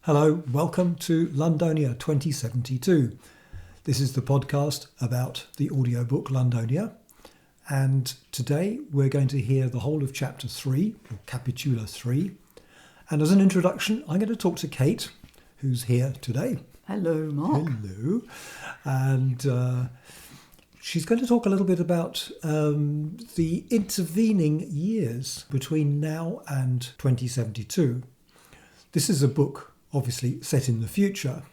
Hello, welcome to Londonia 2072. This is the podcast about the audiobook Londonia, and today we're going to hear the whole of chapter 3, or Capitula 3. And as an introduction, I'm going to talk to Kate, who's here today. Hello, Mark. Hello. And she's going to talk a little bit about the intervening years between now and 2072. This is a book obviously set in the future,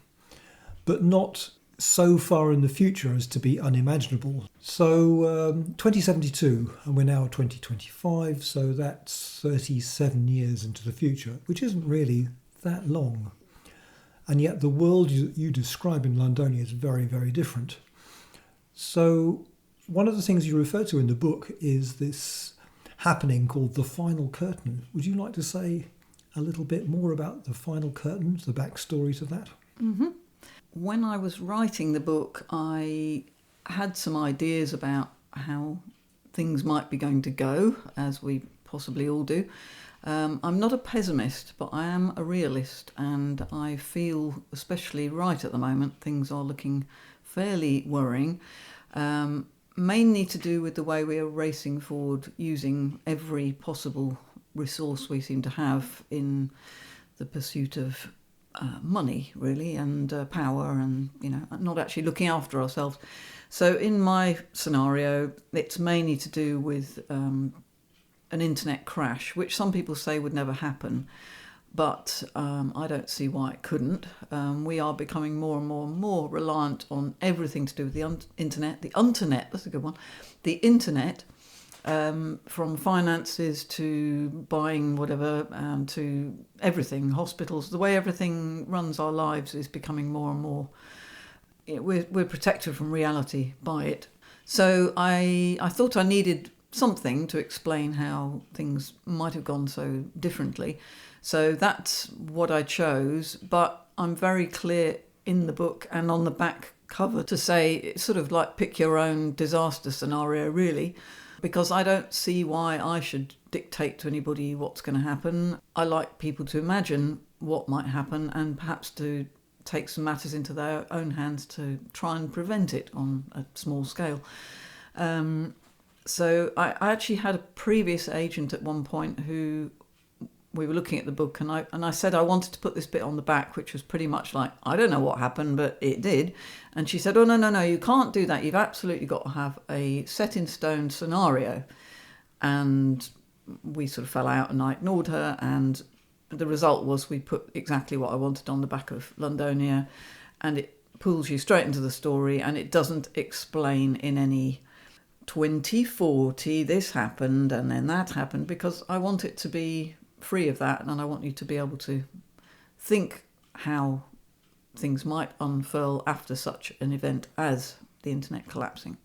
but not so far in the future as to be unimaginable. So 2072, and we're now 2025, so that's 37 years into the future, which isn't really that long. And yet the world you describe in Londonia is very, very different. So one of the things you refer to in the book is this happening called the final curtain. Would you like to say a little bit more about the final curtain, the backstory to that? Mm-hmm. When I was writing the book, I had some ideas about how things might be going to go, as we possibly all do. I'm not a pessimist, but I am a realist, and I feel, especially right at the moment, things are looking fairly worrying, mainly to do with the way we are racing forward using every possible resource we seem to have in the pursuit of money, really, and power, and not actually looking after ourselves. So in my scenario, it's mainly to do with an internet crash, which some people say would never happen, but I don't see why it couldn't. We are becoming more and more and more reliant on everything to do with the internet. The internet, that's a good one. The internet. From finances to buying whatever, to everything, hospitals, the way everything runs our lives is becoming more and more. We're protected from reality by it. So I thought I needed something to explain how things might have gone so differently. So that's what I chose, but I'm very clear in the book and on the back cover to say it's sort of like pick your own disaster scenario, really. Because I don't see why I should dictate to anybody what's going to happen. I like people to imagine what might happen and perhaps to take some matters into their own hands to try and prevent it on a small scale. So I actually had a previous agent at one point who we were looking at the book, and I said I wanted to put this bit on the back, which was pretty much like, I don't know what happened, but it did. And she said, oh, no, you can't do that. You've absolutely got to have a set-in-stone scenario. And we sort of fell out, and I ignored her, and the result was we put exactly what I wanted on the back of Londonia, and it pulls you straight into the story, and it doesn't explain in any 2040 this happened and then that happened, because I want it to be free of that, and I want you to be able to think how things might unfurl after such an event as the internet collapsing.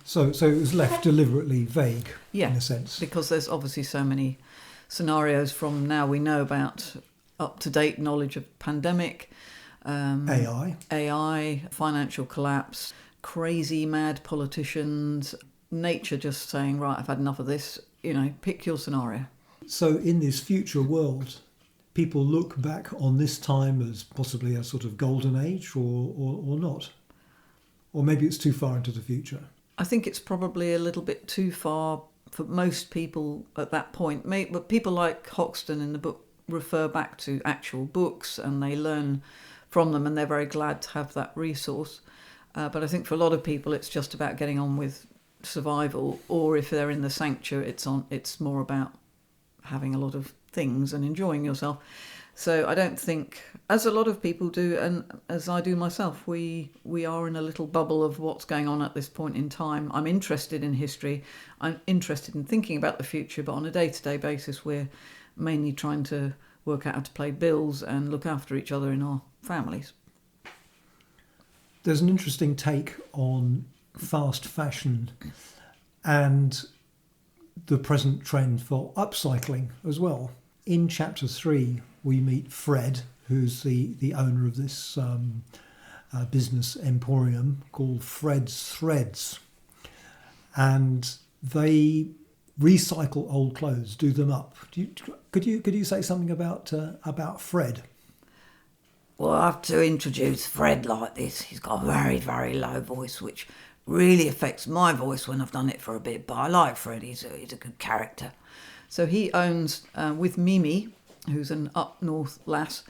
So it was left deliberately vague, in a sense. Because there's obviously so many scenarios from now we know about up-to-date knowledge of pandemic, AI, financial collapse, crazy mad politicians, nature just saying, right, I've had enough of this, pick your scenario. So in this future world, people look back on this time as possibly a sort of golden age or not? Or maybe it's too far into the future? I think it's probably a little bit too far for most people at that point. But people like Hoxton in the book refer back to actual books and they learn from them, and they're very glad to have that resource. But I think for a lot of people, it's just about getting on with survival, or if they're in the Cincture, it's more about having a lot of things and enjoying yourself. So I don't think, as a lot of people do, and as I do myself, we are in a little bubble of what's going on at this point in time. I'm interested in history. I'm interested in thinking about the future, but on a day-to-day basis, we're mainly trying to work out how to pay bills and look after each other in our families. There's an interesting take on fast fashion and the present trend for upcycling as well. In chapter 3, we meet Fred, who's the owner of this business emporium called Fred's Threads. And they recycle old clothes, do them up. Could you say something about Fred? Well, I have to introduce Fred like this. He's got a very, very low voice, which really affects my voice when I've done it for a bit. But I like Fred. He's a good character. So he owns, with Mimi, who's an up north lass,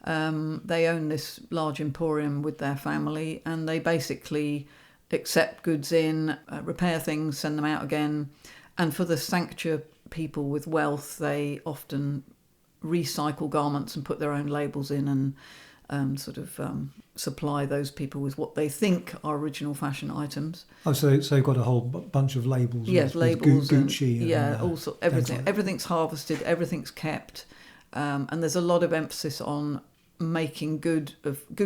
they own this large emporium with their family, and they basically accept goods in, repair things, send them out again. And for the Cincture people with wealth, they often recycle garments and put their own labels in and supply those people with what they think are original fashion items. Oh, so you've got a whole bunch of labels. Yes, with labels. Gucci and also everything. Everything's harvested. Everything's kept, and there's a lot of emphasis on making good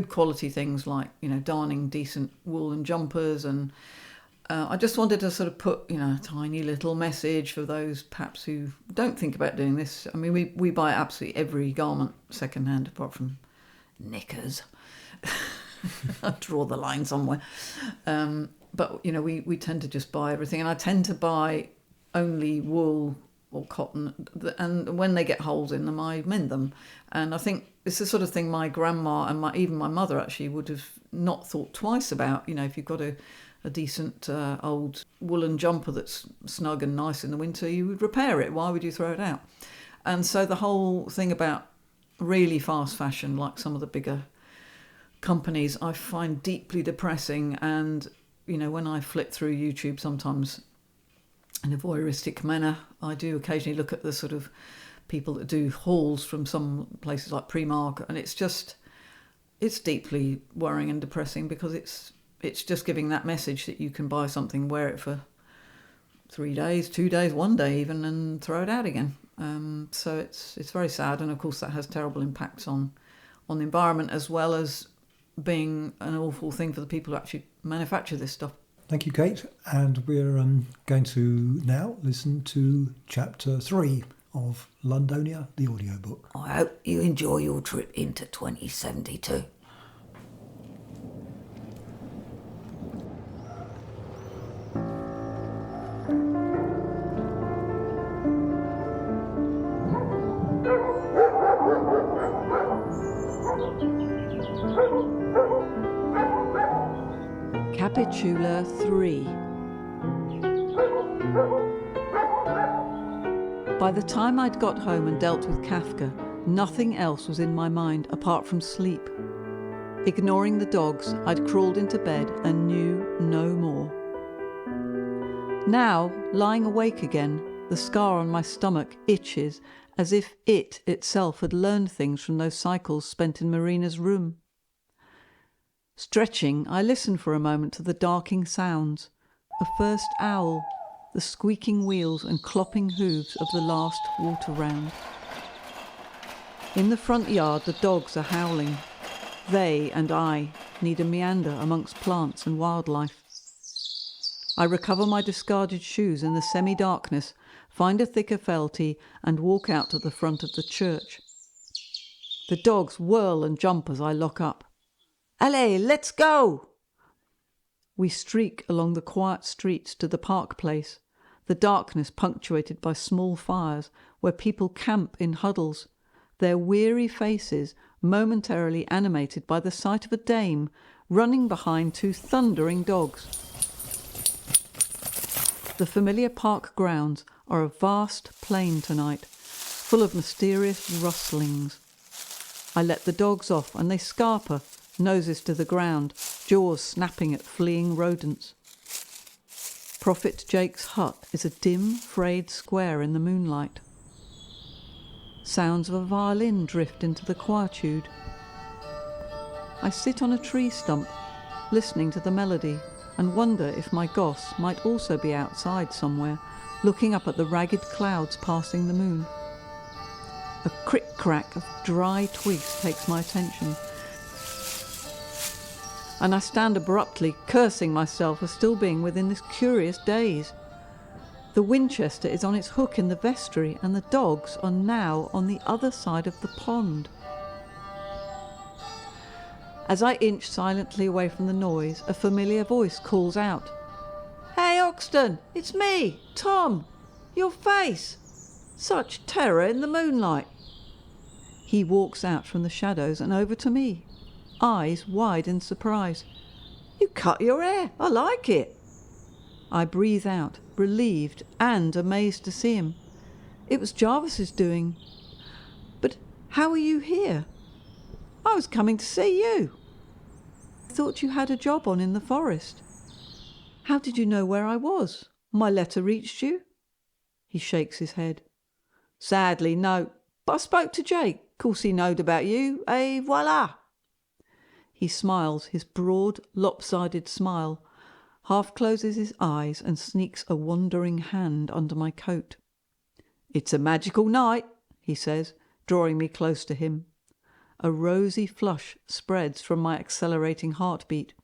quality things, like darning decent woolen jumpers. And I just wanted to sort of put a tiny little message for those perhaps who don't think about doing this. I mean, we buy absolutely every garment secondhand apart from knickers. I draw the line somewhere. But we tend to just buy everything, and I tend to buy only wool or cotton, and when they get holes in them, I mend them. And I think it's the sort of thing my grandma and even my mother actually would have not thought twice about. If you've got a decent old woolen jumper that's snug and nice in the winter, you would repair it. Why would you throw it out? And so the whole thing about really fast fashion, like some of the bigger companies, I find deeply depressing. And when I flip through YouTube sometimes in a voyeuristic manner, I do occasionally look at the sort of people that do hauls from some places like Primark, and it's deeply worrying and depressing, because it's just giving that message that you can buy something, wear it for 3 days, 2 days, 1 day even, and throw it out again. So it's very sad, and of course that has terrible impacts on the environment, as well as being an awful thing for the people who actually manufacture this stuff. Thank you, Kate. And we're going to now listen to Chapter 3 of Londonia, the audiobook. I hope you enjoy your trip into 2072. Capitula 3. By the time I'd got home and dealt with Kafka, nothing else was in my mind apart from sleep. Ignoring the dogs, I'd crawled into bed and knew no more. Now, lying awake again, the scar on my stomach itches as if it itself had learned things from those cycles spent in Marina's room. Stretching, I listened for a moment to the darking sounds. A first owl, the squeaking wheels and clopping hooves of the last water round. In the front yard, the dogs are howling. They and I need a meander amongst plants and wildlife. I recover my discarded shoes in the semi-darkness, find a thicker felty and walk out to the front of the church. The dogs whirl and jump as I lock up. Allez, let's go! We streak along the quiet streets to the park place, the darkness punctuated by small fires where people camp in huddles, their weary faces momentarily animated by the sight of a dame running behind 2 thundering dogs. The familiar park grounds are a vast plain tonight, full of mysterious rustlings. I let the dogs off and they scarper, noses to the ground, jaws snapping at fleeing rodents. Prophet Jake's hut is a dim, frayed square in the moonlight. Sounds of a violin drift into the quietude. I sit on a tree stump, listening to the melody, and wonder if my goss might also be outside somewhere, looking up at the ragged clouds passing the moon. A crick-crack of dry twigs takes my attention, and I stand abruptly, cursing myself for still being within this curious daze. The Winchester is on its hook in the vestry, and the dogs are now on the other side of the pond. As I inch silently away from the noise, a familiar voice calls out. "Hey, Oxton, it's me, Tom. Your face. Such terror in the moonlight." He walks out from the shadows and over to me, eyes wide in surprise. "You cut your hair. I like it." I breathe out, relieved and amazed to see him. It was Jarvis's doing. "But how are you here?" "I was coming to see you." "I thought you had a job on in the forest." "How did you know where I was? My letter reached you?" He shakes his head. "Sadly, no. But I spoke to Jake. Course he knowed about you. Et voila." He smiles, his broad, lopsided smile, half closes his eyes and sneaks a wandering hand under my coat. "It's a magical night," he says, drawing me close to him. A rosy flush spreads from my accelerating heartbeat.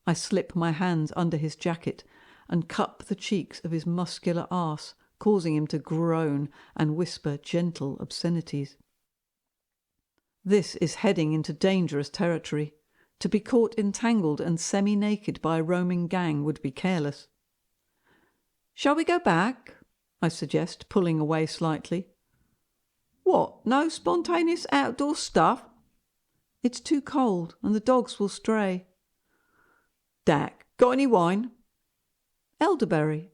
I slip my hands under his jacket and cup the cheeks of his muscular arse, causing him to groan and whisper gentle obscenities. This is heading into dangerous territory. To be caught entangled and semi-naked by a roaming gang would be careless. "Shall we go back?" I suggest, pulling away slightly. "What, no spontaneous outdoor stuff?" "It's too cold and the dogs will stray." "Dak, got any wine?" "Elderberry."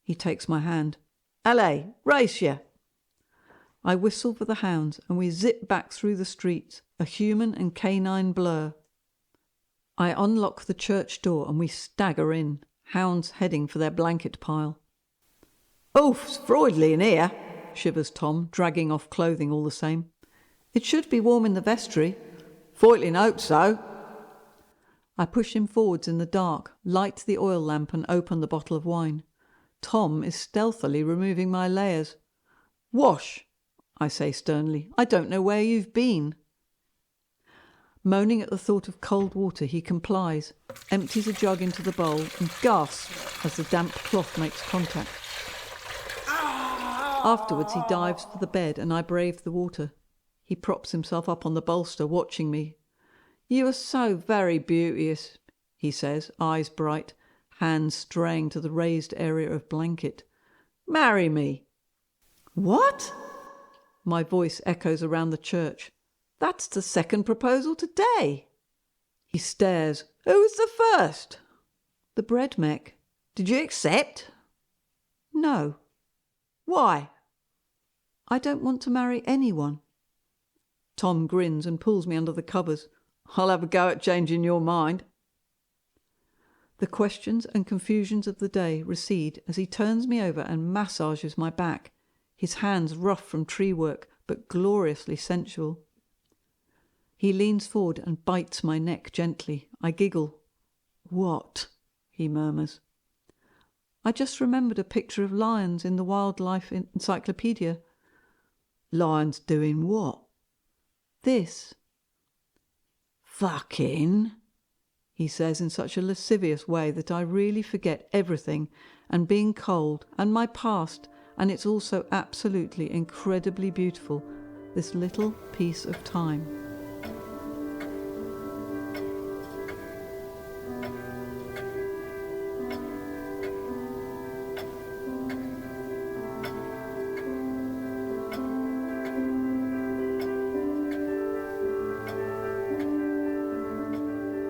He takes my hand. "Allez, race ya!" I whistle for the hounds and we zip back through the streets, a human and canine blur. I unlock the church door and we stagger in, hounds heading for their blanket pile. "Oof, it's Freudly in here," shivers Tom, dragging off clothing all the same. "It should be warm in the vestry." "Foytlin hopes so." I push him forwards in the dark, light the oil lamp and open the bottle of wine. Tom is stealthily removing my layers. "Wash," I say sternly. "I don't know where you've been." Moaning at the thought of cold water, he complies, empties a jug into the bowl and gasps as the damp cloth makes contact. Afterwards he dives for the bed and I brave the water. He props himself up on the bolster, watching me. "You are so very beauteous," he says, eyes bright, hands straying to the raised area of blanket. "Marry me." "What?" My voice echoes around the church. "That's the second proposal today." He stares. "Who was the first?" "The bread mech." "Did you accept?" "No." "Why?" "I don't want to marry anyone." Tom grins and pulls me under the covers. "I'll have a go at changing your mind." The questions and confusions of the day recede as he turns me over and massages my back, his hands rough from tree work but gloriously sensual. He leans forward and bites my neck gently. I giggle. "What?" he murmurs. I just remembered a picture of lions in the wildlife encyclopedia. "Lions doing what?" "This." "Fucking," he says in such a lascivious way that I really forget everything and being cold and my past, and it's also absolutely incredibly beautiful, this little piece of time.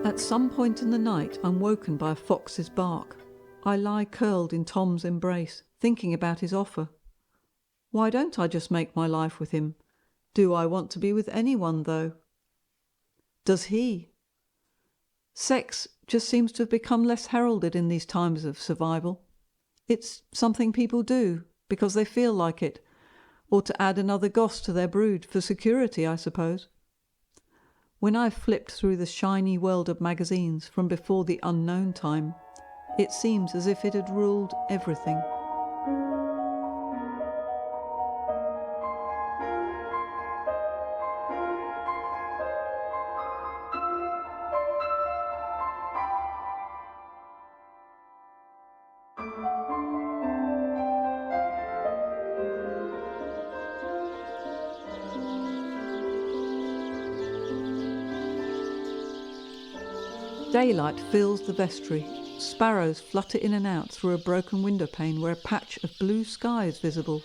At some point in the night, I'm woken by a fox's bark. I lie curled in Tom's embrace, thinking about his offer. Why don't I just make my life with him? Do I want to be with anyone, though? Does he? Sex just seems to have become less heralded in these times of survival. It's something people do because they feel like it, or to add another goss to their brood, for security, I suppose. When I've flipped through the shiny world of magazines from before the unknown time, it seems as if it had ruled everything. Daylight fills the vestry. Sparrows flutter in and out through a broken window pane where a patch of blue sky is visible.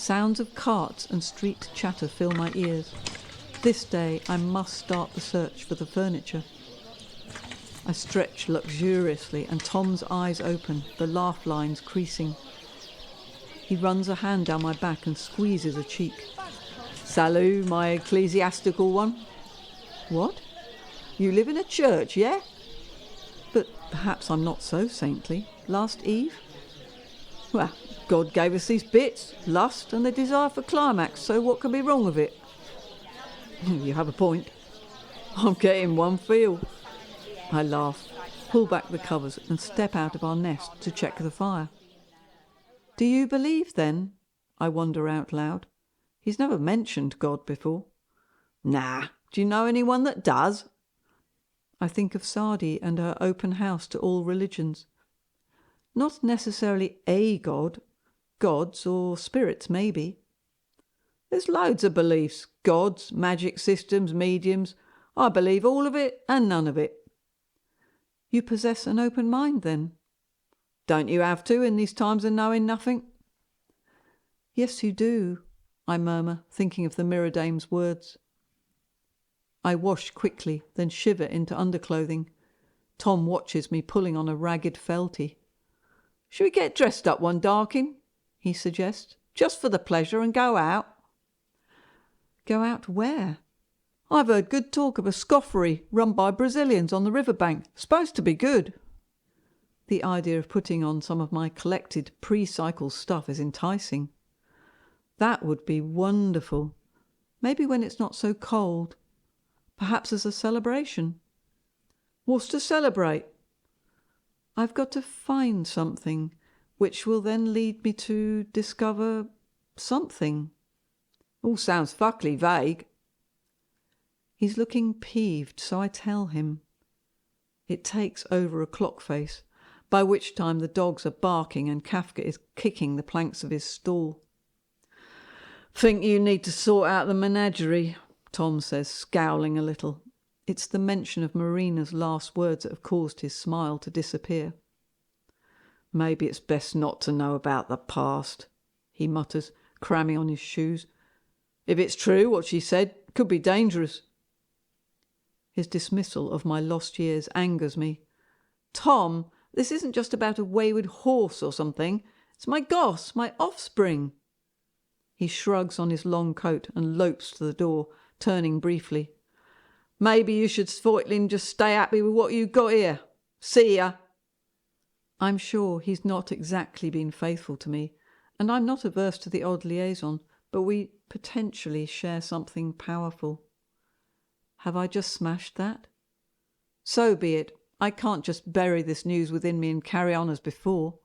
Sounds of carts and street chatter fill my ears. This day I must start the search for the furniture. I stretch luxuriously and Tom's eyes open, the laugh lines creasing. He runs a hand down my back and squeezes a cheek. "Salut, my ecclesiastical one." "What? You live in a church, yeah?" "But perhaps I'm not so saintly. Last Eve?" "Well, God gave us these bits, lust and the desire for climax, so what can be wrong with it?" "You have a point. I'm getting one feel." I laugh, pull back the covers and step out of our nest to check the fire. "Do you believe then?" I wonder out loud. He's never mentioned God before. "Nah, do you know anyone that does?" I think of Sadi and her open house to all religions. Not necessarily a God, gods or spirits maybe. There's loads of beliefs, gods, magic systems, mediums. I believe all of it and none of it. You possess an open mind then? Don't you have to in these times of knowing nothing? Yes, you do, I murmur, thinking of the mirror dame's words. I wash quickly, then shiver into underclothing. Tom watches me pulling on a ragged felty. "Should we get dressed up one darking?" he suggests. "Just for the pleasure and go out." Go out where? I've heard good talk of a scoffery run by Brazilians on the riverbank. Supposed to be good. The idea of putting on some of my collected pre-cycle stuff is enticing. That would be wonderful. Maybe when it's not so cold. Perhaps as a celebration. What's to celebrate? I've got to find something, which will then lead me to discover something. All sounds fuckly vague. He's looking peeved, so I tell him. It takes over a clock face, by which time the dogs are barking and Kafka is kicking the planks of his stall. "Think you need to sort out the menagerie," Tom says, scowling a little. It's the mention of Marina's last words that have caused his smile to disappear. "Maybe it's best not to know about the past," he mutters, cramming on his shoes. "If it's true what she said, it could be dangerous." His dismissal of my lost years angers me. "Tom, this isn't just about a wayward horse or something. It's my goss, my offspring." He shrugs on his long coat and lopes to the door, turning briefly. "Maybe you should Voitlin just stay happy with what you got here. See ya." I'm sure he's not exactly been faithful to me, and I'm not averse to the odd liaison, but we potentially share something powerful. Have I just smashed that? So be it. I can't just bury this news within me and carry on as before.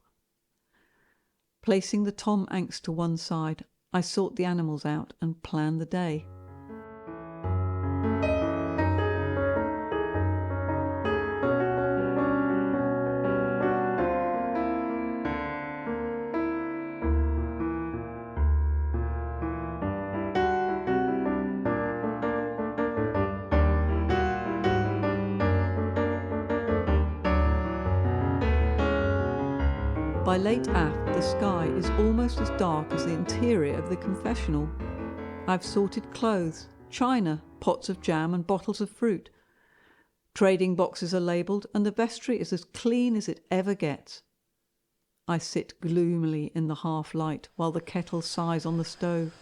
Placing the Tom angst to one side, I sort the animals out and plan the day. By late aft, the sky is almost as dark as the interior of the confessional. I've sorted clothes, china, pots of jam and bottles of fruit. Trading boxes are labelled and the vestry is as clean as it ever gets. I sit gloomily in the half-light while the kettle sighs on the stove.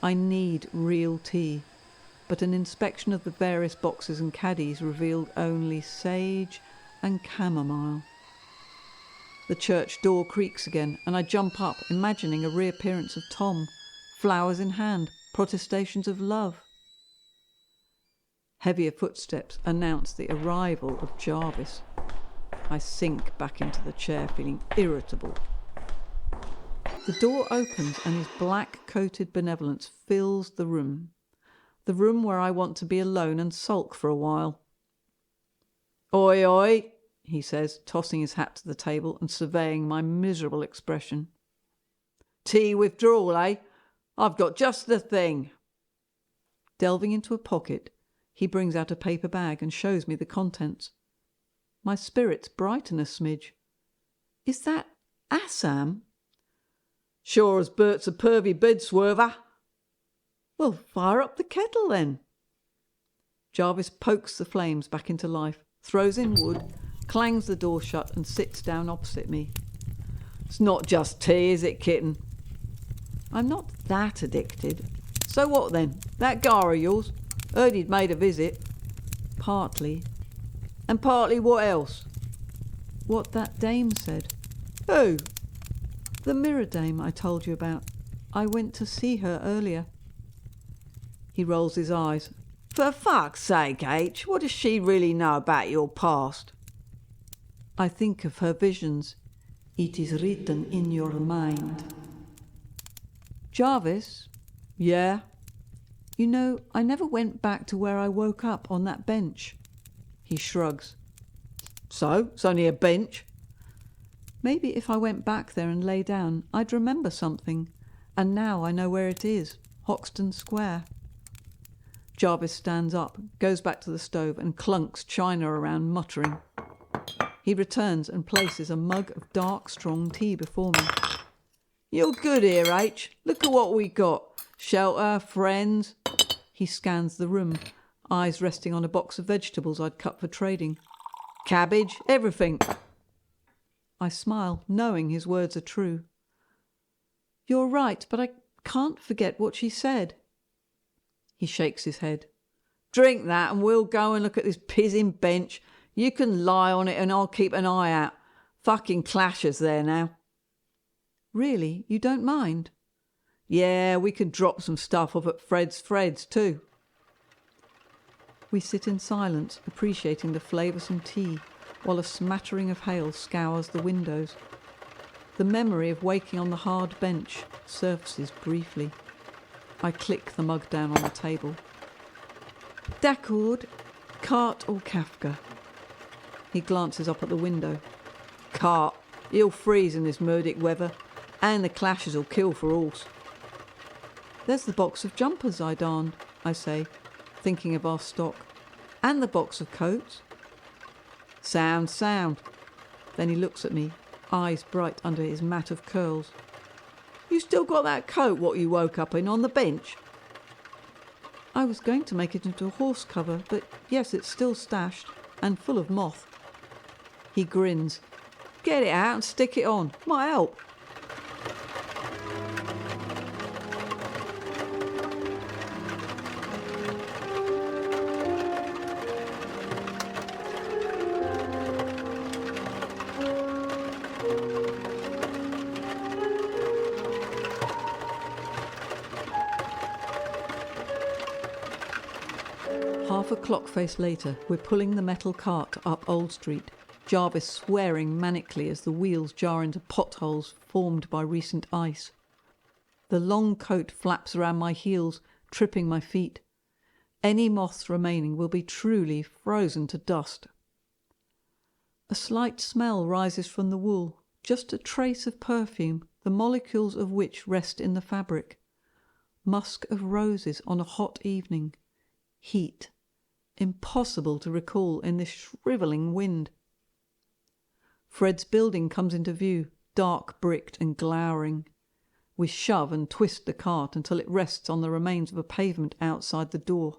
I need real tea, but an inspection of the various boxes and caddies revealed only sage and chamomile. The church door creaks again, and I jump up, imagining a reappearance of Tom, flowers in hand, protestations of love. Heavier footsteps announce the arrival of Jarvis. I sink back into the chair, feeling irritable. The door opens, and his black-coated benevolence fills the room where I want to be alone and sulk for a while. "Oi, oi!" he says, tossing his hat to the table and surveying my miserable expression. "Tea withdrawal, eh? I've got just the thing." Delving into a pocket, he brings out a paper bag and shows me the contents. My spirits brighten a smidge. Is that Assam? Sure as Bert's a pervy bed swerver. Well, fire up the kettle then. Jarvis pokes the flames back into life, throws in wood, clangs the door shut and sits down opposite me. It's not just tea, is it, kitten? I'm not that addicted. So what then? That guy of yours? Heard he'd made a visit. Partly. And partly what else? What that dame said. Who? The mirror dame I told you about. I went to see her earlier. He rolls his eyes. For fuck's sake, H, what does she really know about your past? I think of her visions. It is written in your mind. Jarvis? Yeah? You know, I never went back to where I woke up on that bench. He shrugs. So? It's only a bench. Maybe if I went back there and lay down, I'd remember something. And now I know where it is. Hoxton Square. Jarvis stands up, goes back to the stove and clunks china around, muttering. He returns and places a mug of dark, strong tea before me. You're good here, H. Look at what we got. Shelter, friends. He scans the room, eyes resting on a box of vegetables I'd cut for trading. Cabbage, everything. I smile, knowing his words are true. You're right, but I can't forget what she said. He shakes his head. Drink that and we'll go and look at this pizzing bench. You can lie on it and I'll keep an eye out. Fucking clashers there now. Really? You don't mind? Yeah, we can drop some stuff off at Fred's too. We sit in silence, appreciating the flavoursome tea, while a smattering of hail scours the windows. The memory of waking on the hard bench surfaces briefly. I click the mug down on the table. D'accord, Cart or Kafka? He glances up at the window. Cart. He'll freeze in this Murdic weather, and the clashes will kill for horse. There's the box of jumpers I darned, I say, thinking of our stock. And the box of coats. Sound. Then he looks at me, eyes bright under his mat of curls. You still got that coat what you woke up in on the bench? I was going to make it into a horse cover, but yes, it's still stashed and full of moth. He grins. Get it out and stick it on. Might help. Half a clock face later, we're pulling the metal cart up Old Street, Jarvis swearing manically as the wheels jar into potholes formed by recent ice. The long coat flaps around my heels, tripping my feet. Any moths remaining will be truly frozen to dust. A slight smell rises from the wool, just a trace of perfume, the molecules of which rest in the fabric. Musk of roses on a hot evening. Heat. Impossible to recall in this shrivelling wind. Fred's building comes into view, dark bricked and glowering. We shove and twist the cart until it rests on the remains of a pavement outside the door.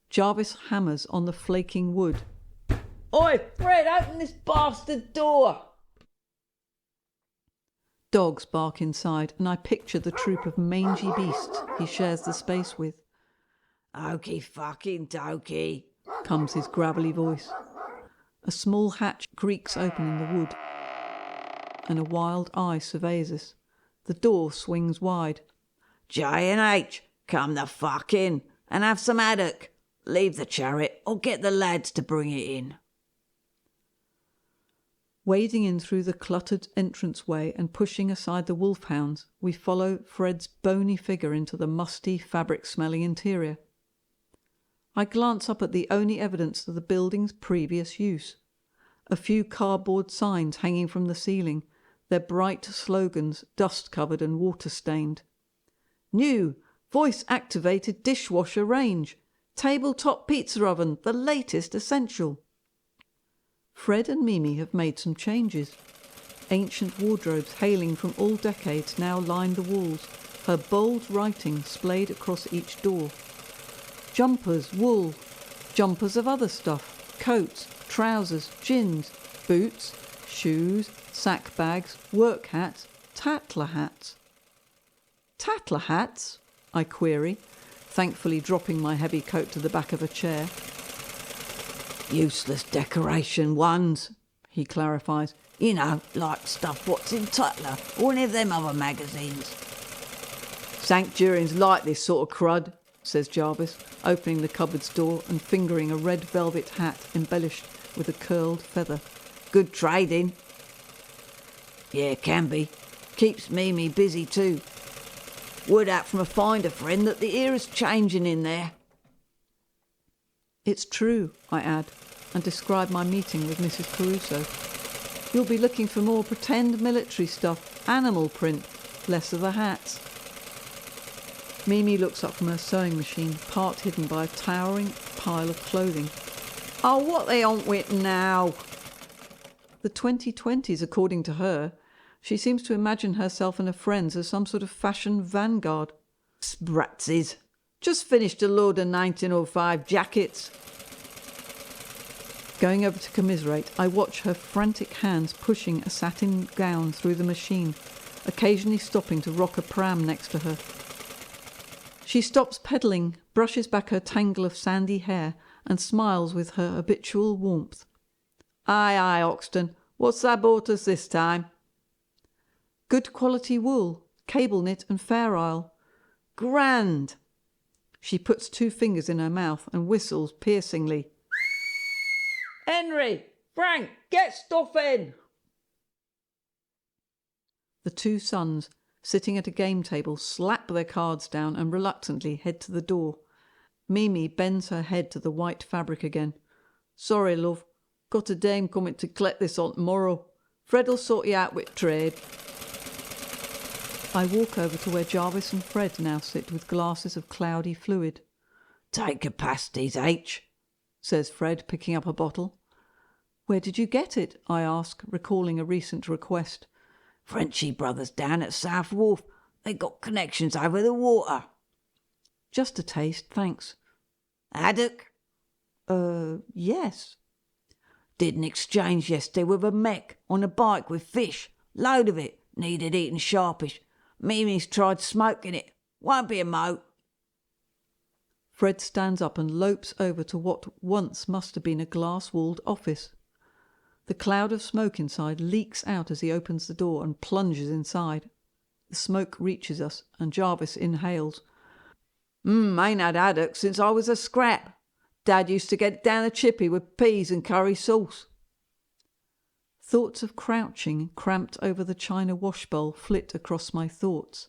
Jarvis hammers on the flaking wood. Oi, Fred, open this bastard door! Dogs bark inside, and I picture the troop of mangy beasts he shares the space with. Okie fucking dokie, comes his gravelly voice. A small hatch creaks open in the wood, and a wild eye surveys us. The door swings wide. J&H, come the fuck in and have some haddock. Leave the chariot or get the lads to bring it in. Wading in through the cluttered entranceway and pushing aside the wolfhounds, we follow Fred's bony figure into the musty, fabric-smelling interior. I glance up at the only evidence of the building's previous use. A few cardboard signs hanging from the ceiling, their bright slogans dust-covered and water-stained. New, voice-activated dishwasher range. Tabletop pizza oven, the latest essential. Fred and Mimi have made some changes. Ancient wardrobes hailing from all decades now lined the walls, her bold writing splayed across each door. Jumpers, wool, jumpers of other stuff, coats, trousers, gins, boots, shoes, sack bags, work hats, tattler hats. Tattler hats? I query, thankfully dropping my heavy coat to the back of a chair. Useless decoration ones, he clarifies. You know, like stuff what's in Tattler or any of them other magazines. Sanctuaries like this sort of crud, says Jarvis, opening the cupboard's door and fingering a red velvet hat embellished with a curled feather. Good trading. Yeah, can be. Keeps Mimi busy too. Word out from a finder friend that the era's changing in there. It's true, I add, and describe my meeting with Mrs. Caruso. You'll be looking for more pretend military stuff, animal print, less of the hats. Mimi looks up from her sewing machine, part hidden by a towering pile of clothing. Oh, what they on with now? The 2020s, according to her. She seems to imagine herself and her friends as some sort of fashion vanguard. Spratzies. Just finished a load of 1905 jackets. Going over to commiserate, I watch her frantic hands pushing a satin gown through the machine, occasionally stopping to rock a pram next to her. She stops pedalling, brushes back her tangle of sandy hair, and smiles with her habitual warmth. Aye, aye, Oxton. What's that bought us this time? Good quality wool, cable knit and Fair Isle. Grand. She puts 2 fingers in her mouth and whistles piercingly. Henry! Frank! Get stuff in! The 2 sons, sitting at a game table, slap their cards down and reluctantly head to the door. Mimi bends her head to the white fabric again. Sorry, love. Got a dame coming to collect this on tomorrow. Fred'll sort you out with trade. I walk over to where Jarvis and Fred now sit with glasses of cloudy fluid. Take your pasties, H, says Fred, picking up a bottle. Where did you get it? I ask, recalling a recent request. Frenchy brothers down at South Wharf. They got connections over the water. Just a taste, thanks. Haddock? Yes. Did an exchange yesterday with a mech on a bike with fish. Load of it. Needed eating sharpish. Mimi's tried smoking it. Won't be a moat. Fred stands up and lopes over to what once must have been a glass-walled office. The cloud of smoke inside leaks out as he opens the door and plunges inside. The smoke reaches us and Jarvis inhales. Ain't had haddock since I was a scrap. Dad used to get it down a chippy with peas and curry sauce. Thoughts of crouching, cramped over the china wash bowl, flit across my thoughts.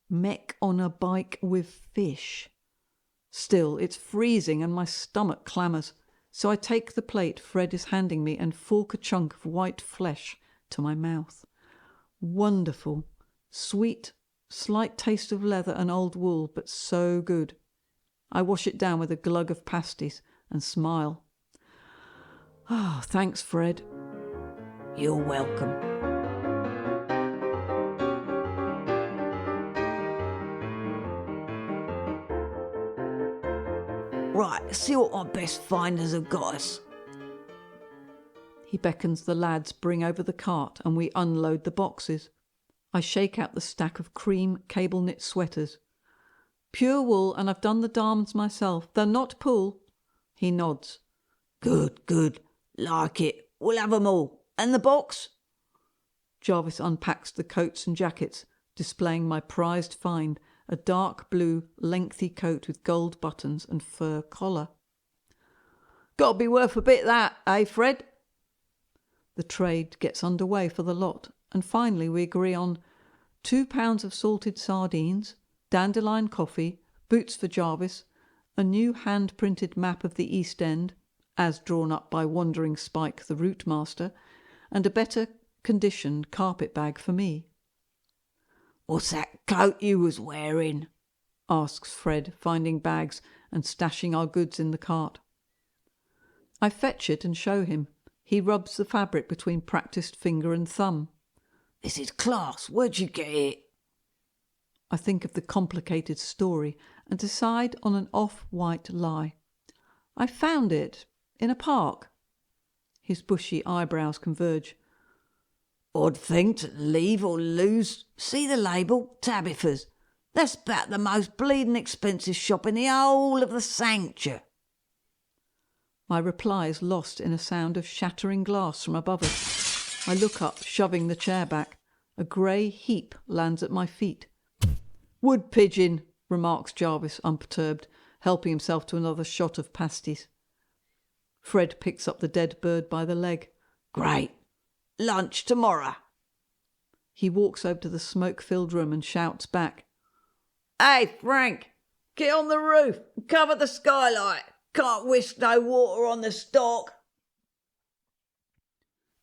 Mech on a bike with fish. Still, it's freezing and my stomach clamours, so I take the plate Fred is handing me and fork a chunk of white flesh to my mouth. Wonderful, sweet, slight taste of leather and old wool, but so good. I wash it down with a glug of pasties and smile. Ah, thanks, Fred. You're welcome. Right, let's see what my best finders have got us. He beckons the lads bring over the cart and we unload the boxes. I shake out the stack of cream cable-knit sweaters. Pure wool, and I've done the darns myself. They're not pull. He nods. Good, good. Like it. We'll have 'em all. And the box? Jarvis unpacks the coats and jackets, displaying my prized find, a dark blue, lengthy coat with gold buttons and fur collar. Gotta be worth a bit that, eh, Fred? The trade gets underway for the lot, and finally we agree on 2 pounds of salted sardines, dandelion coffee, boots for Jarvis, a new hand-printed map of the East End, as drawn up by Wandering Spike, the route master, and a better conditioned carpet bag for me. What's that coat you was wearing? Asks Fred, finding bags and stashing our goods in the cart. I fetch it and show him. He rubs the fabric between practised finger and thumb. This is class. Where'd you get it? I think of the complicated story and decide on an off-white lie. I found it in a park. His bushy eyebrows converge. Odd thing to leave or lose. See the label? Tabitha's. That's about the most bleeding expensive shop in the whole of the Cincture. My reply is lost in a sound of shattering glass from above us. I look up, shoving the chair back. A grey heap lands at my feet. "Wood pigeon," remarks Jarvis, unperturbed, helping himself to another shot of pasties. Fred picks up the dead bird by the leg. Great. Lunch tomorrow. He walks over to the smoke-filled room and shouts back. Hey, Frank, get on the roof and cover the skylight. Can't whisk no water on the stock.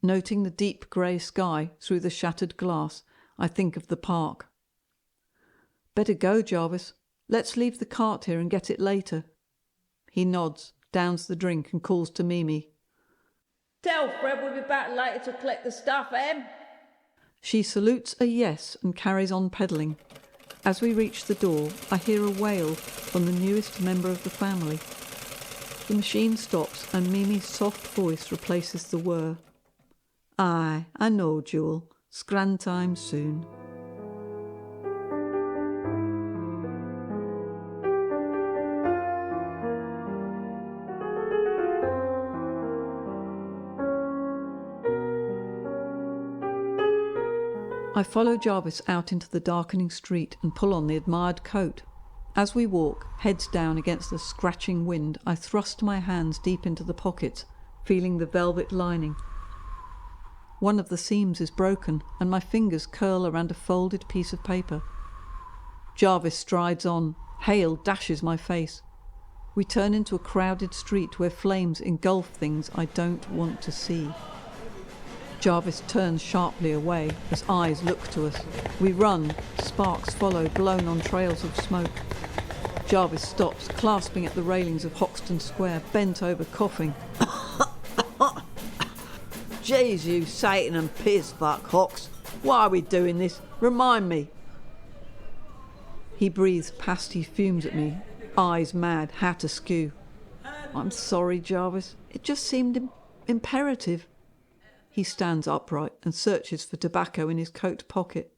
Noting the deep grey sky through the shattered glass, I think of the park. Better go, Jarvis. Let's leave the cart here and get it later. He nods, downs the drink and calls to Mimi. Tell Fred we'll be back later to collect the stuff, Em. She salutes a yes and carries on pedalling. As we reach the door, I hear a wail from the newest member of the family. The machine stops and Mimi's soft voice replaces the whir. Aye, I know, Jewel. Scran time soon. I follow Jarvis out into the darkening street and pull on the admired coat. As we walk, heads down against the scratching wind, I thrust my hands deep into the pockets, feeling the velvet lining. One of the seams is broken, and my fingers curl around a folded piece of paper. Jarvis strides on. Hail dashes my face. We turn into a crowded street where flames engulf things I don't want to see. Jarvis turns sharply away as eyes look to us. We run, sparks follow, blown on trails of smoke. Jarvis stops, clasping at the railings of Hoxton Square, bent over, coughing. Jeez, you Satan and piss fuck, Hox. Why are we doing this? Remind me. He breathes pasty fumes at me, eyes mad, hat askew. I'm sorry, Jarvis. It just seemed imperative. He stands upright and searches for tobacco in his coat pocket.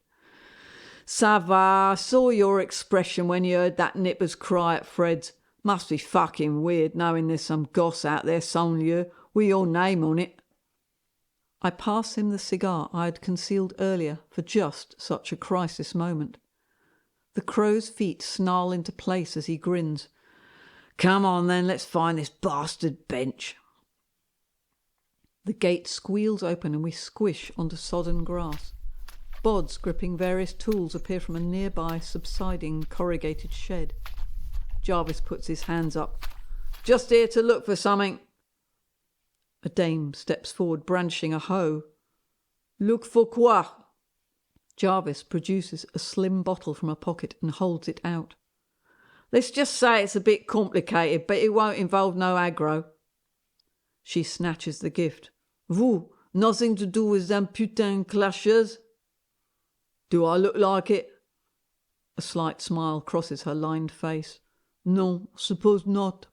Ça va, I saw your expression when you heard that nipper's cry at Fred's. Must be fucking weird knowing there's some goss out there somewhere with your name on it. I pass him the cigar I had concealed earlier for just such a crisis moment. The crow's feet snarl into place as he grins. Come on then, let's find this bastard bench. The gate squeals open and we squish onto sodden grass. Bods gripping various tools appear from a nearby subsiding corrugated shed. Jarvis puts his hands up. Just here to look for something. A dame steps forward brandishing a hoe. Look for quoi? Jarvis produces a slim bottle from a pocket and holds it out. Let's just say it's a bit complicated, but it won't involve no aggro. She snatches the gift. Vous, nothing to do with them putain clashers? Do I look like it? A slight smile crosses her lined face. No, suppose not.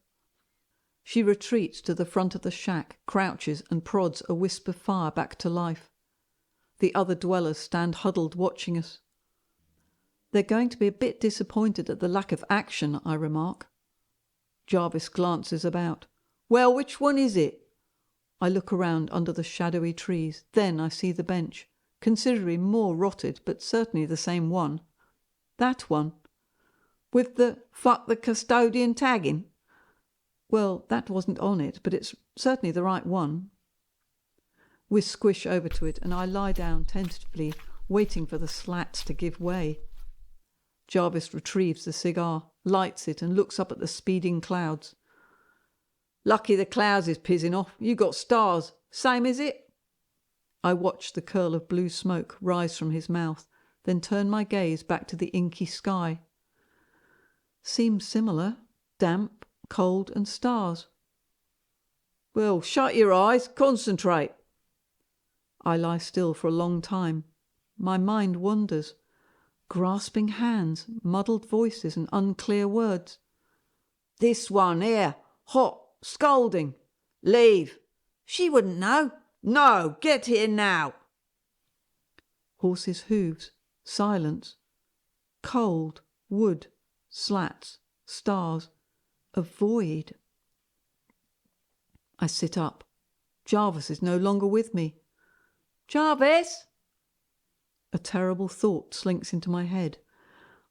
She retreats to the front of the shack, crouches and prods a wisp of fire back to life. The other dwellers stand huddled watching us. They're going to be a bit disappointed at the lack of action, I remark. Jarvis glances about. Well, which one is it? I look around under the shadowy trees. Then I see the bench, considerably more rotted, but certainly the same one. That one. With the fuck the custodian tagging? Well, that wasn't on it, but it's certainly the right one. We squish over to it and I lie down tentatively, waiting for the slats to give way. Jarvis retrieves the cigar, lights it and looks up at the speeding clouds. Lucky the clouds is pizzing off. You got stars. Same is it? I watch the curl of blue smoke rise from his mouth, then turn my gaze back to the inky sky. Seems similar. Damp, cold and stars. Well, shut your eyes. Concentrate. I lie still for a long time. My mind wanders. Grasping hands, muddled voices and unclear words. This one here, hot, scolding. Leave. She wouldn't know. No, get here now. Horses' hooves, silence. Cold, wood, slats, stars, a void. I sit up. Jarvis is no longer with me. Jarvis! A terrible thought slinks into my head.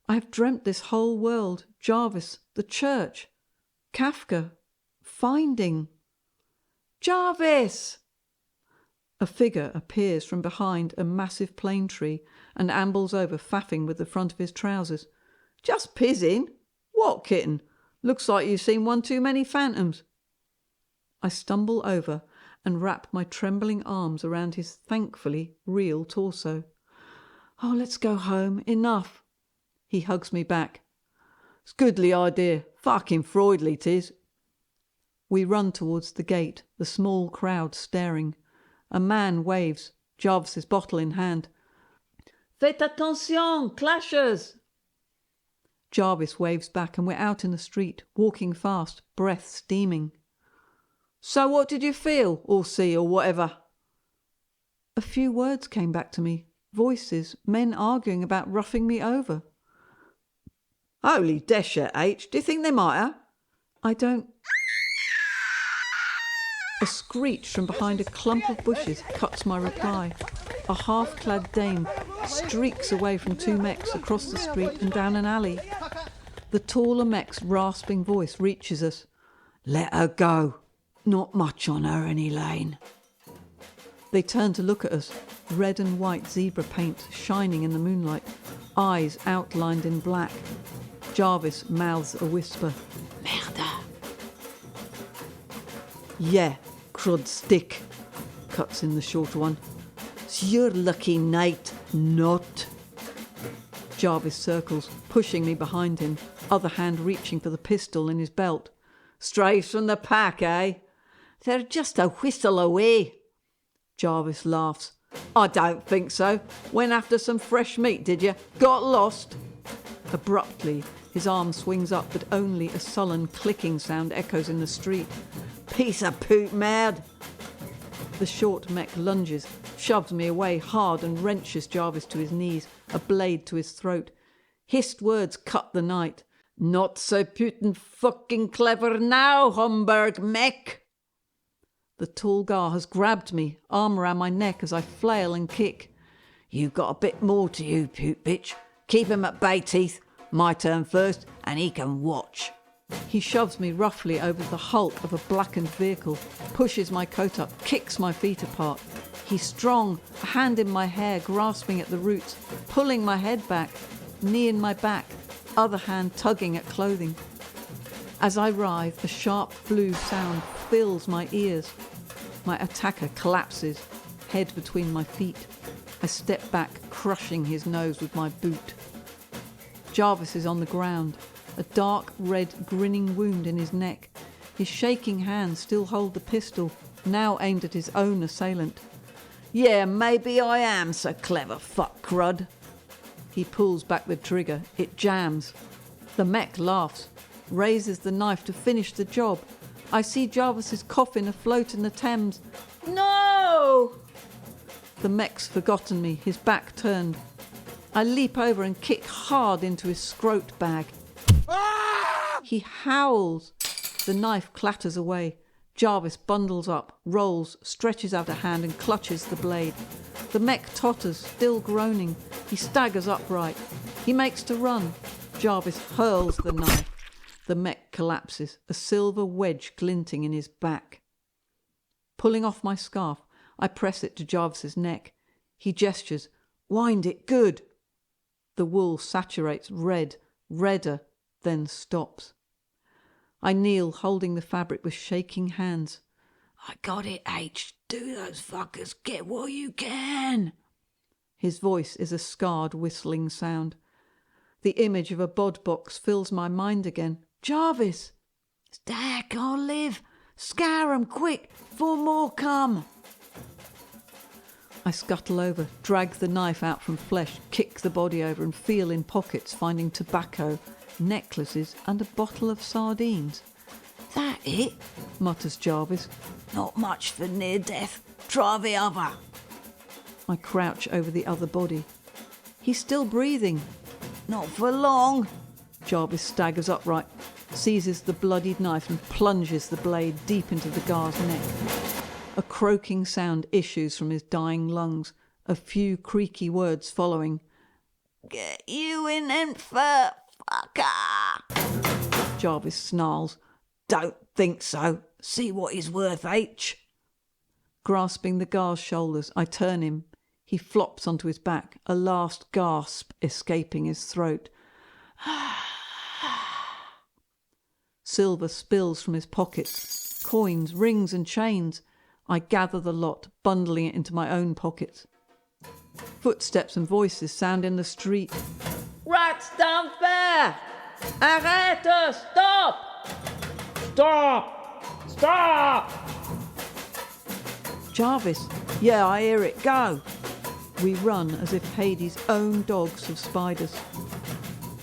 I have dreamt this whole world, Jarvis, the church, Kafka, finding. Jarvis! A figure appears from behind a massive plane tree and ambles over, faffing with the front of his trousers. Just pizzing? What, kitten? Looks like you've seen one too many phantoms. I stumble over and wrap my trembling arms around his thankfully real torso. Oh, let's go home. Enough. He hugs me back. It's goodly idea. Fucking Freudly 'tis. We run towards the gate, the small crowd staring. A man waves, Jarvis's bottle in hand. Faites attention, clashers! Jarvis waves back and we're out in the street, walking fast, breath steaming. So what did you feel, or see, or whatever? A few words came back to me. Voices, men arguing about roughing me over. Holy Desha, H, do you think they might, huh? I don't... A screech from behind a clump of bushes cuts my reply. A half-clad dame streaks away from two mechs across the street and down an alley. The taller mech's rasping voice reaches us. Let her go. Not much on her, any lane. They turn to look at us, red and white zebra paint shining in the moonlight, eyes outlined in black. Jarvis mouths a whisper. Merde. Yeah, crud stick, cuts in the shorter one. It's your lucky night, not. Jarvis circles, pushing me behind him, other hand reaching for the pistol in his belt. Strays from the pack, eh? They're just a whistle away. Jarvis laughs. I don't think so. Went after some fresh meat, did you? Got lost? Abruptly, his arm swings up, but only a sullen clicking sound echoes in the street. Piece of poot, mad! The short mech lunges, shoves me away hard and wrenches Jarvis to his knees, a blade to his throat. Hissed words cut the night. Not so putin' fucking clever now, Homburg mech! The tall gar has grabbed me, arm around my neck as I flail and kick. You got a bit more to you, poot bitch. Keep him at bay, teeth. My turn first, and he can watch. He shoves me roughly over the hulk of a blackened vehicle, pushes my coat up, kicks my feet apart. He's strong, a hand in my hair, grasping at the roots, pulling my head back, knee in my back, other hand tugging at clothing. As I writhe, a sharp blue sound fills my ears. My attacker collapses, head between my feet. I step back, crushing his nose with my boot. Jarvis is on the ground, a dark red grinning wound in his neck. His shaking hands still hold the pistol, now aimed at his own assailant. Yeah, maybe I am so clever, fuck crud. He pulls back the trigger. It jams. The mech laughs, raises the knife to finish the job. I see Jarvis's coffin afloat in the Thames. No! The mech's forgotten me, his back turned. I leap over and kick hard into his scrot bag. He howls. The knife clatters away. Jarvis bundles up, rolls, stretches out a hand and clutches the blade. The mech totters, still groaning. He staggers upright. He makes to run. Jarvis hurls the knife. The mech collapses, a silver wedge glinting in his back. Pulling off my scarf, I press it to Jarvis's neck. He gestures. Wind it good. The wool saturates red, redder, then stops. I kneel, holding the fabric with shaking hands. I got it, H. Do those fuckers get what you can? His voice is a scarred, whistling sound. The image of a bod box fills my mind again. Jarvis! Stack, I'll live. Scour 'em quick, 4 more come. I scuttle over, drag the knife out from flesh, kick the body over and feel in pockets, finding tobacco, necklaces and a bottle of sardines. That it? Mutters Jarvis. Not much for near death. Try the other. I crouch over the other body. He's still breathing. Not for long. Jarvis staggers upright, seizes the bloodied knife and plunges the blade deep into the guard's neck. A croaking sound issues from his dying lungs, a few creaky words following. Get you in then, fucker. Jarvis snarls. Don't think so. See what he's worth, H. Grasping the guard's shoulders, I turn him. He flops onto his back, a last gasp escaping his throat. Silver spills from his pockets. Coins, rings and chains. I gather the lot, bundling it into my own pockets. Footsteps and voices sound in the street. Rats down there! Arrête! Stop! Stop! Stop! Jarvis! Yeah, I hear it. Go! We run as if Hades' own dogs have spiders.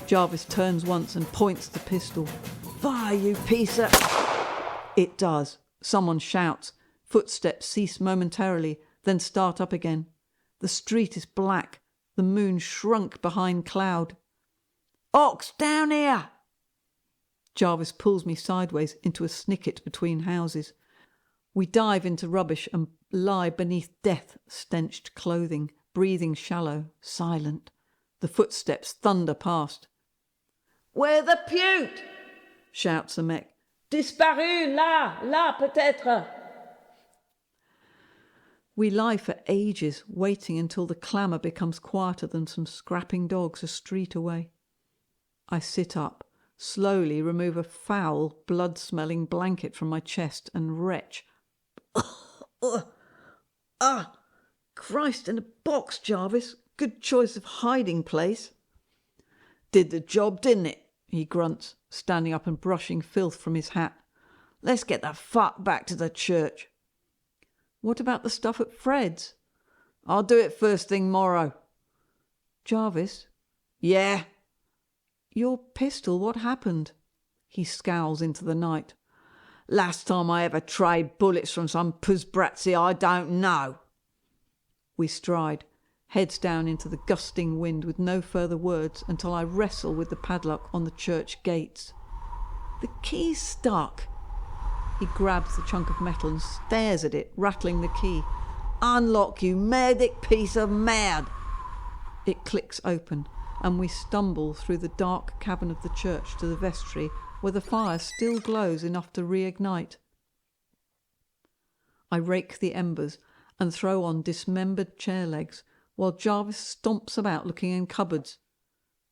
Jarvis turns once and points the pistol. Fire, you piece of... It does. Someone shouts. Footsteps cease momentarily, then start up again. The street is black. The moon shrunk behind cloud. Ox, down here! Jarvis pulls me sideways into a snicket between houses. We dive into rubbish and lie beneath death-stenched clothing, breathing shallow, silent. The footsteps thunder past. Where the pute? Shouts a mech. Disparu, là, peut-être. We lie for ages, waiting until the clamour becomes quieter than some scrapping dogs a street away. I sit up, slowly remove a foul, blood-smelling blanket from my chest and retch. Christ in a box, Jarvis. Good choice of hiding place. Did the job, didn't it? He grunts, standing up and brushing filth from his hat. Let's get the fuck back to the church. What about the stuff at Fred's? I'll do it first thing morrow. Jarvis? Yeah? Your pistol, what happened? He scowls into the night. Last time I ever trade bullets from some pussbratsy I don't know. We stride, heads down into the gusting wind with no further words until I wrestle with the padlock on the church gates. The key's stuck. He grabs the chunk of metal and stares at it, rattling the key. Unlock, you medic piece of mad! It clicks open, and we stumble through the dark cavern of the church to the vestry, where the fire still glows enough to reignite. I rake the embers and throw on dismembered chair legs, while Jarvis stomps about looking in cupboards.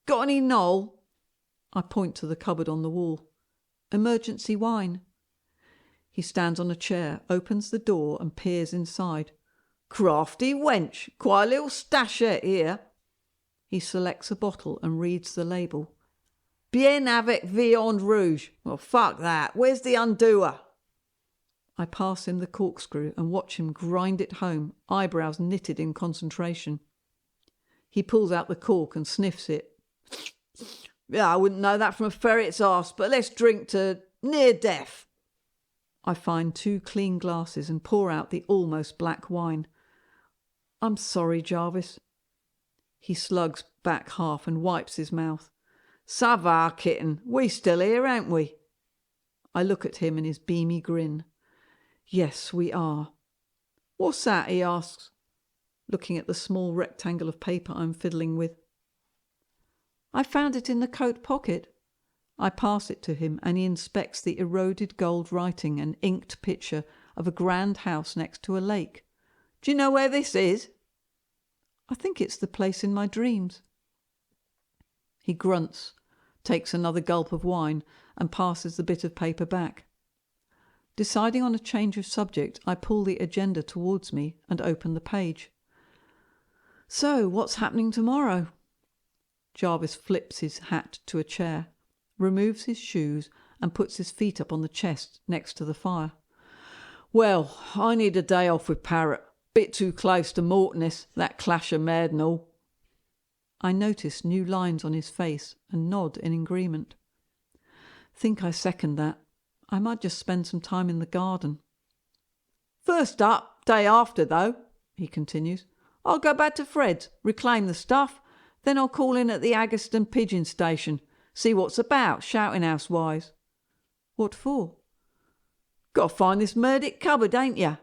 Got any Noel? I point to the cupboard on the wall. Emergency wine. He stands on a chair, opens the door and peers inside. Crafty wench, quite a little stachette here. He selects a bottle and reads the label. Bien avec viande rouge. Well, fuck that. Where's the undoer? I pass him the corkscrew and watch him grind it home, eyebrows knitted in concentration. He pulls out the cork and sniffs it. Yeah, I wouldn't know that from a ferret's arse, but let's drink to near death. I find 2 clean glasses and pour out the almost black wine. I'm sorry, Jarvis. He slugs back half and wipes his mouth. Ça va, kitten. We still here, ain't we? I look at him and his beamy grin. Yes, we are. What's that? He asks, looking at the small rectangle of paper I'm fiddling with. I found it in the coat pocket. I pass it to him and he inspects the eroded gold writing and inked picture of a grand house next to a lake. Do you know where this is? I think it's the place in my dreams. He grunts, takes another gulp of wine and passes the bit of paper back. Deciding on a change of subject, I pull the agenda towards me and open the page. So, what's happening tomorrow? Jarvis flips his hat to a chair, removes his shoes and puts his feet up on the chest next to the fire. Well, I need a day off with Parrot. Bit too close to Mortness, that clash of mad and all. I notice new lines on his face and nod in agreement. Think I second that. I might just spend some time in the garden. First up, day after though, he continues, I'll go back to Fred's, reclaim the stuff, then I'll call in at the Aggerston pigeon station, see what's about, shouting house wise. What for? Got to find this murdic cupboard, ain't ya?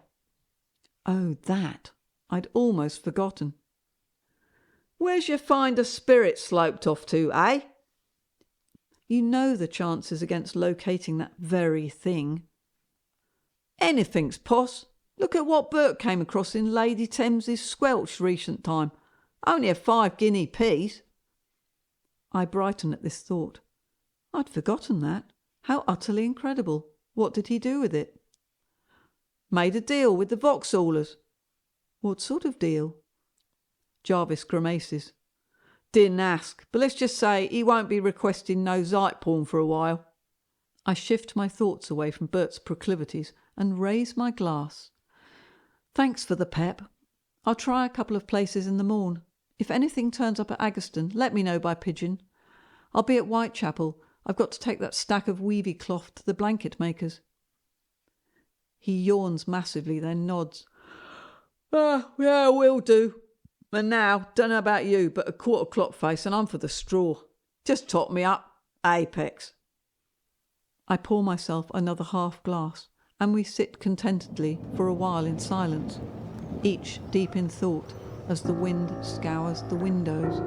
Oh, that. I'd almost forgotten. Where's your find a spirit sloped off to, eh? You know the chances against locating that very thing. Anything's poss. Look at what Bert came across in Lady Thames's squelch recent time. Only a 5-guinea piece. I brighten at this thought. I'd forgotten that. How utterly incredible. What did he do with it? Made a deal with the Vauxhallers. What sort of deal? Jarvis grimaces. Didn't ask, but let's just say he won't be requesting no sight porn for a while. I shift my thoughts away from Bert's proclivities and raise my glass. Thanks for the pep. I'll try a couple of places in the morn. If anything turns up at Aggerston, let me know by pigeon. I'll be at Whitechapel. I've got to take that stack of weavy cloth to the blanket makers. He yawns massively, then nods. Yeah, will do. And now, don't know about you, but a 4:15 face and I'm for the straw. Just top me up. Apex. I pour myself another half glass, and we sit contentedly for a while in silence, each deep in thought as the wind scours the windows.